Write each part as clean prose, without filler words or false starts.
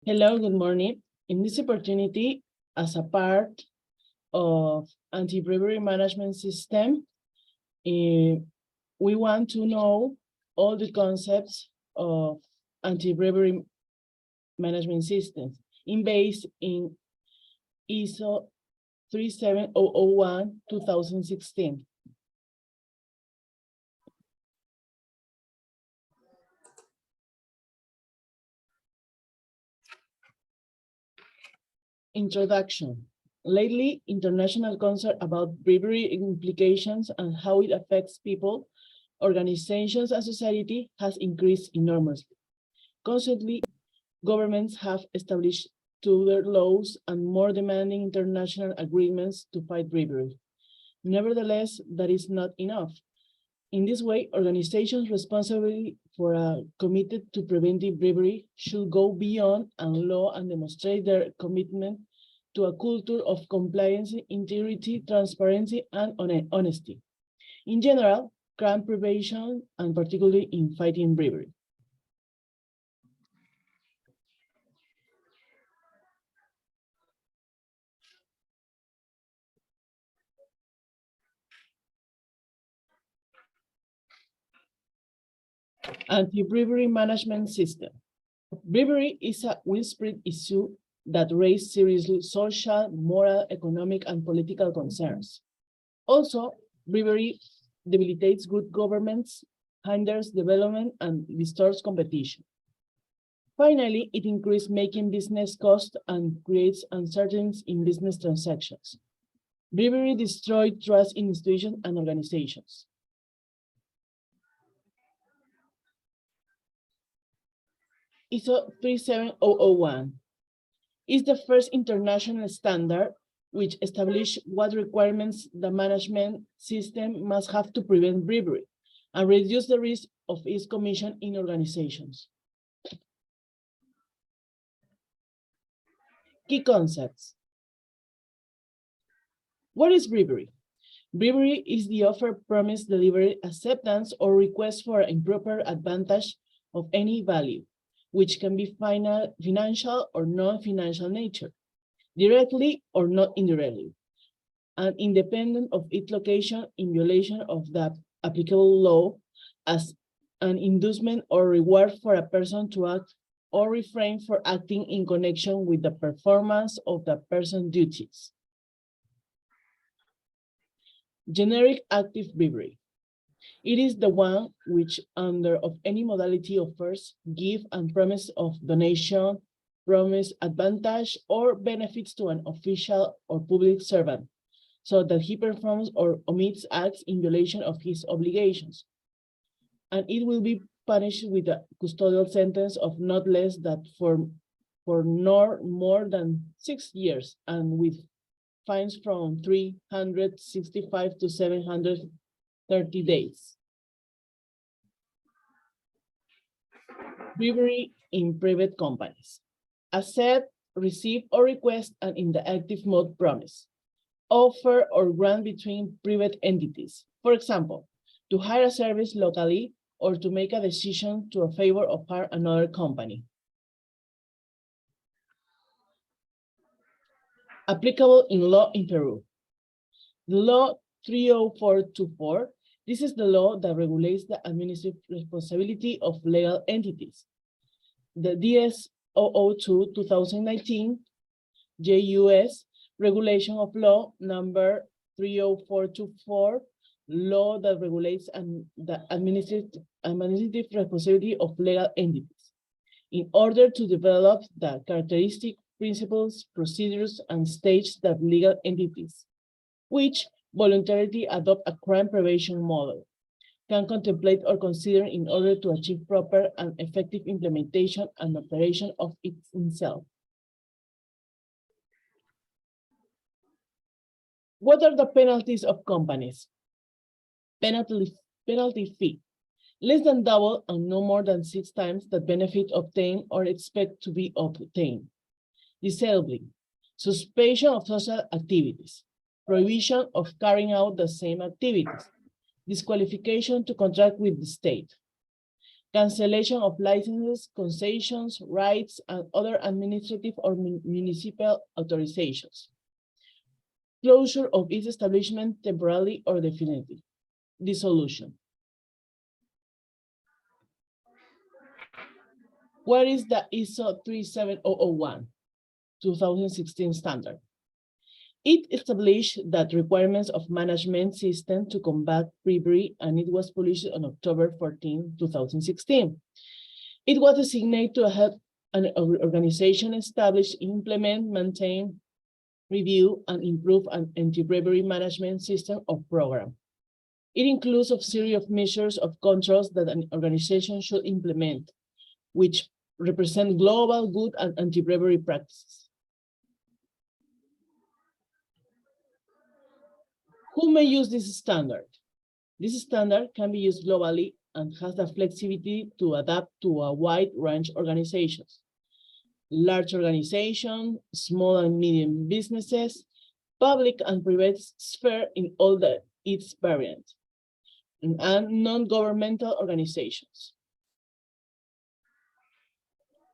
Hello, good morning. In this opportunity, as a part of anti-bribery management system, we want to know all the concepts of anti-bribery management systems based in ISO 37001 2016. Introduction. Lately, international concern about bribery implications and how it affects people, organizations, and society has increased enormously. Consequently, governments have established tougher laws and more demanding international agreements to fight bribery. Nevertheless, that is not enough. In this way, organizations responsible for committed to preventing bribery should go beyond law and demonstrate their commitment to a culture of compliance, integrity, transparency, and honesty. In general, crime prevention, and particularly in fighting bribery. Anti-bribery management system. Bribery is a widespread issue that raises serious social, moral, economic, and political concerns. Also, bribery debilitates good governments, hinders development, and distorts competition. Finally, it increases making business costs and creates uncertainty in business transactions. Bribery destroys trust in institutions and organizations. ISO 37001 is the first international standard which establishes what requirements the management system must have to prevent bribery and reduce the risk of its commission in organizations. Key concepts. What is bribery? Bribery is the offer, promise, delivery, acceptance, or request for improper advantage of any value, which can be financial or non-financial nature, directly or not indirectly, and independent of its location in violation of the applicable law as an inducement or reward for a person to act or refrain from acting in connection with the performance of the person's duties. Generic active bribery. It is the one which, under of any modality, offers, give, and promise of donation, promise advantage, or benefits to an official or public servant, so that he performs or omits acts in violation of his obligations. And it will be punished with a custodial sentence of not less than for nor more than 6 years, and with fines from 365 to 730 days. Bribery in private companies. Accept, receive, or request an in the active mode promise. Offer or grant between private entities. For example, to hire a service locally or to make a decision to a favor of another company. Applicable in law in Peru. The law 30424, this is the law that regulates the administrative responsibility of legal entities. The DS 002 2019 JUS regulation of law number 30424, law that regulates the administrative responsibility of legal entities in order to develop the characteristic principles, procedures, and stages that legal entities, which voluntarily adopt a crime prevention model, can contemplate or consider in order to achieve proper and effective implementation and operation of itself. What are the penalties of companies? Penalty fee, less than double and no more than 6 times the benefit obtained or expect to be obtained. Disabling, suspension of social activities, prohibition of carrying out the same activities, disqualification to contract with the state. cancellation of licenses, concessions, rights, and other administrative or municipal authorizations, closure of its establishment temporarily or definitively, dissolution. What is the ISO 37001 2016 standard? It established that requirements of management system to combat bribery, and it was published on October 14, 2016. It was designated to help an organization establish, implement, maintain, review, and improve an anti-bribery management system or program. It includes a series of measures of controls that an organization should implement, which represent global good and anti-bribery practices. Who may use this standard? This standard can be used globally and has the flexibility to adapt to a wide range of organizations. Large organizations, small and medium businesses, public and private sphere in all its variants, and non-governmental organizations.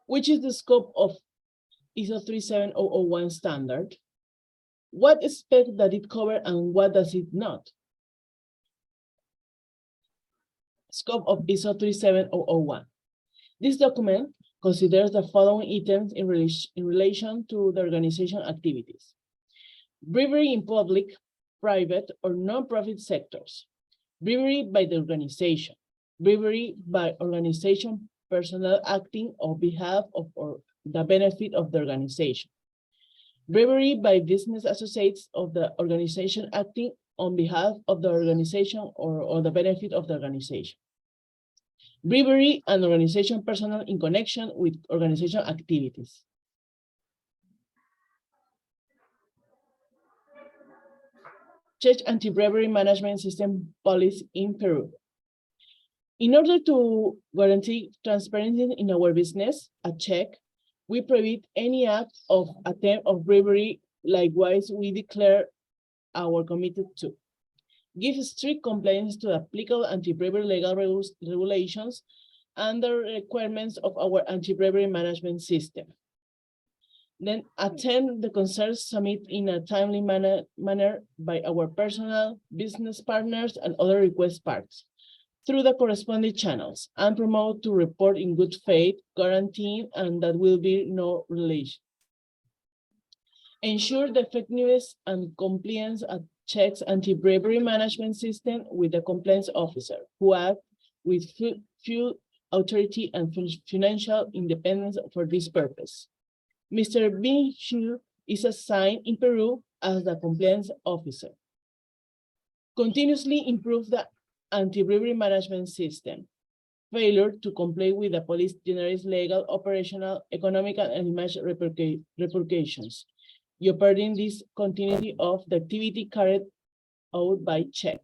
Which is the scope of ISO 37001 standard? What aspect does it cover and what does it not? Scope of ISO 37001. This document considers the following items in relation to the organization activities: bribery in public, private, or non-profit sectors, bribery by the organization, bribery by organization personnel acting on behalf of or the benefit of the organization, bribery by business associates of the organization acting on behalf of the organization or the benefit of the organization, bribery and organization personnel in connection with organization activities. Check anti-bribery management system policy in Peru. In order to guarantee transparency in our business at Check, we prohibit any act of attempt of bribery. Likewise, we declare our committed to give strict compliance to applicable anti-bribery legal regulations and the requirements of our anti-bribery management system. Then attend the concerns submitted in a timely manner by our personal, business partners, and other request parties through the corresponding channels, and promote to report in good faith, guaranteeing and that will be no relation. Ensure the effectiveness and compliance at Check's anti-bribery management system with the compliance officer who act with full authority and financial independence for this purpose. Mr. Binshu is assigned in Peru as the compliance officer. Continuously improve the anti-bribery management system. Failure to comply with the police generates legal, operational, economic, and image repercussions. Jeopardizing this continuity of the activity carried out by Check.